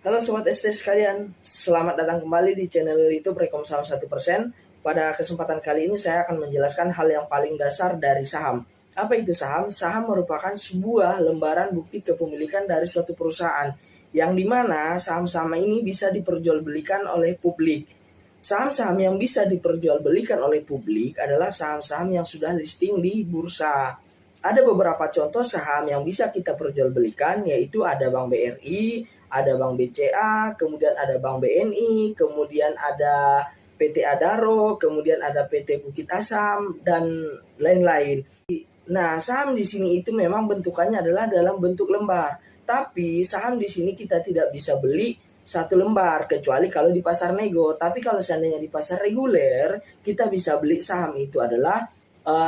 Halo Sobat ST sekalian, selamat datang kembali di channel YouTube Rekom Saham 1%. Pada kesempatan kali ini saya akan menjelaskan hal yang paling dasar dari saham. Apa itu saham? Saham merupakan sebuah lembaran bukti kepemilikan dari suatu perusahaan, yang dimana saham-saham ini bisa diperjualbelikan oleh publik. Saham-saham yang bisa diperjualbelikan oleh publik adalah saham-saham yang sudah listing di bursa. Ada beberapa contoh saham yang bisa kita perjualbelikan, yaitu ada Bank BRI, ada Bank BCA, kemudian ada Bank BNI, kemudian ada PT Adaro, kemudian ada PT Bukit Asam, dan lain-lain. Nah, saham di sini itu memang bentukannya adalah dalam bentuk lembar. Tapi saham di sini kita tidak bisa beli satu lembar kecuali kalau di pasar nego. Tapi kalau seandainya di pasar reguler, kita bisa beli saham itu adalah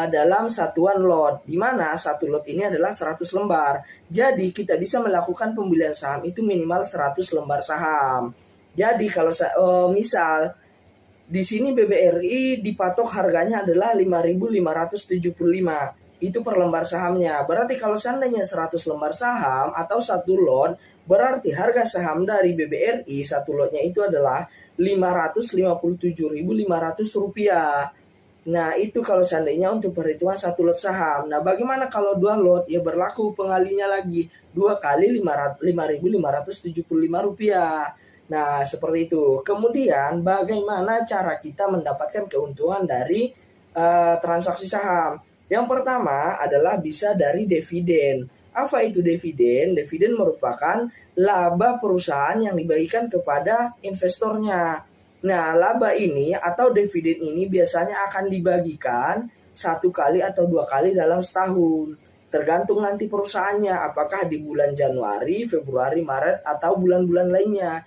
dalam satuan lot, di mana satu lot ini adalah 100 lembar. Jadi kita bisa melakukan pembelian saham itu minimal 100 lembar saham. Jadi kalau misal di sini BBRI dipatok harganya adalah 5.575. Itu per lembar sahamnya. Berarti kalau seandainya 100 lembar saham atau satu lot, berarti harga saham dari BBRI satu lotnya itu adalah Rp557.500. Nah, itu kalau seandainya untuk perhitungan satu lot saham. Nah, bagaimana kalau dua lot? Ya berlaku pengalinya lagi. 2 kali Rp5.575. Nah, seperti itu. Kemudian, bagaimana cara kita mendapatkan keuntungan dari transaksi saham? Yang pertama adalah bisa dari dividen. Apa itu dividen? Dividen merupakan laba perusahaan yang dibagikan kepada investornya. Nah, laba ini atau dividen ini biasanya akan dibagikan 1 kali atau 2 kali dalam setahun. Tergantung nanti perusahaannya, apakah di bulan Januari, Februari, Maret, atau bulan-bulan lainnya.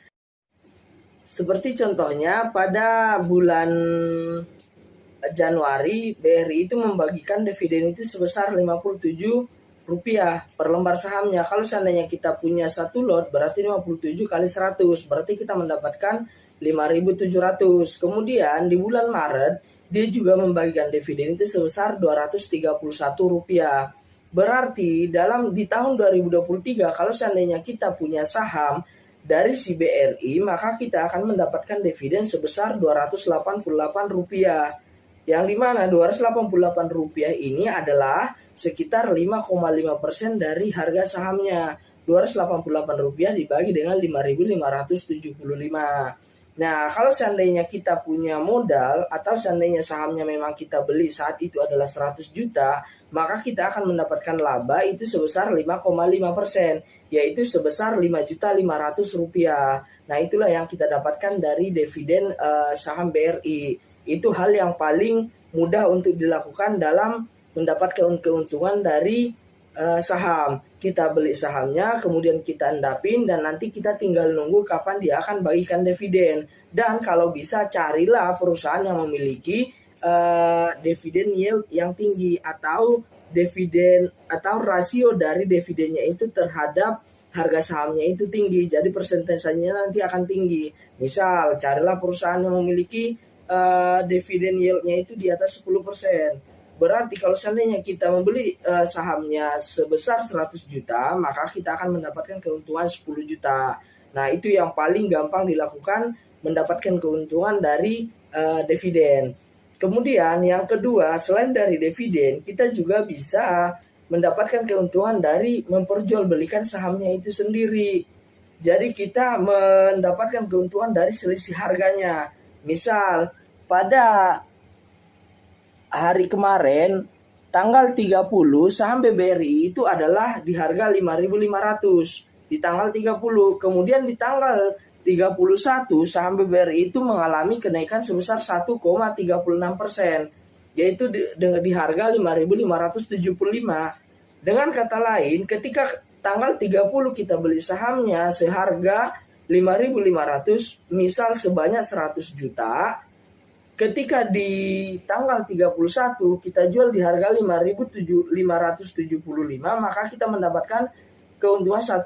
Seperti contohnya pada bulan Januari, BRI itu membagikan dividen itu sebesar Rp57 per lembar sahamnya. Kalau seandainya kita punya satu lot, berarti 57 kali 100, berarti kita mendapatkan 5.700. Kemudian di bulan Maret dia juga membagikan dividen itu sebesar Rp231. Berarti di tahun 2023 kalau seandainya kita punya saham dari si BRI, maka kita akan mendapatkan dividen sebesar Rp288. Yang dimana Rp288 ini adalah sekitar 5,5% dari harga sahamnya. Rp288 dibagi dengan 5.575. Nah, kalau seandainya kita punya modal atau seandainya sahamnya memang kita beli saat itu adalah 100 juta, maka kita akan mendapatkan laba itu sebesar 5,5%, yaitu sebesar Rp5.500. Nah, itulah yang kita dapatkan dari dividen saham BRI. Itu hal yang paling mudah untuk dilakukan dalam mendapatkan keuntungan dari saham. Kita beli sahamnya, kemudian kita endapin, dan nanti kita tinggal nunggu kapan dia akan bagikan dividen. Dan kalau bisa carilah perusahaan yang memiliki dividen yield yang tinggi, atau dividen atau rasio dari dividennya itu terhadap harga sahamnya itu tinggi. Jadi persentasenya nanti akan tinggi. Misal carilah perusahaan yang memiliki dividen yieldnya itu di atas 10%. Berarti kalau seandainya kita membeli sahamnya sebesar 100 juta, maka kita akan mendapatkan keuntungan 10 juta. Nah, itu yang paling gampang dilakukan, mendapatkan keuntungan dari dividen. Kemudian yang kedua, selain dari dividen, kita juga bisa mendapatkan keuntungan dari memperjualbelikan sahamnya itu sendiri. Jadi kita mendapatkan keuntungan dari selisih harganya. Misal pada hari kemarin tanggal 30 saham BBRI itu adalah di harga 5.500 di tanggal 30. Kemudian di tanggal 31 saham BBRI itu mengalami kenaikan sebesar 1,36%, yaitu di harga 5.575. Dengan kata lain, ketika tanggal 30 kita beli sahamnya seharga 5.500, misal sebanyak 100 juta, ketika di tanggal 31 kita jual di harga 5.575, maka kita mendapatkan keuntungan 1,36%,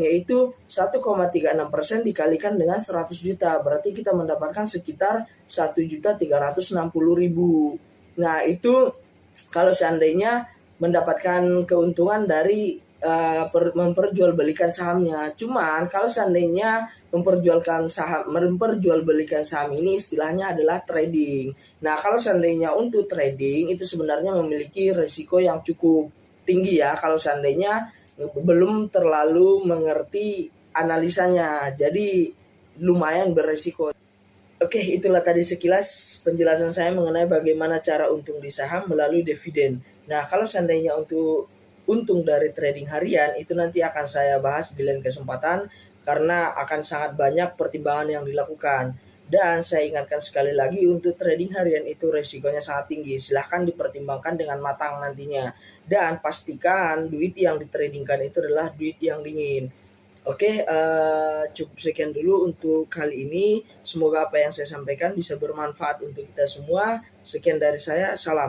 yaitu 1,36% dikalikan dengan 100 juta, berarti kita mendapatkan sekitar 1.360.000. Nah, itu kalau seandainya mendapatkan keuntungan dari memperjualbelikan sahamnya. Cuman kalau seandainya memperjualbelikan saham ini istilahnya adalah trading. Nah, kalau seandainya untuk trading itu sebenarnya memiliki risiko yang cukup tinggi ya kalau seandainya belum terlalu mengerti analisanya. Jadi lumayan beresiko. Oke, itulah tadi sekilas penjelasan saya mengenai bagaimana cara untung di saham melalui dividen. Nah, kalau seandainya untuk untung dari trading harian, itu nanti akan saya bahas di lain kesempatan karena akan sangat banyak pertimbangan yang dilakukan. Dan saya ingatkan sekali lagi untuk trading harian itu resikonya sangat tinggi. Silahkan dipertimbangkan dengan matang nantinya. Dan pastikan duit yang ditradingkan itu adalah duit yang dingin. Oke, cukup sekian dulu untuk kali ini. Semoga apa yang saya sampaikan bisa bermanfaat untuk kita semua. Sekian dari saya, salam.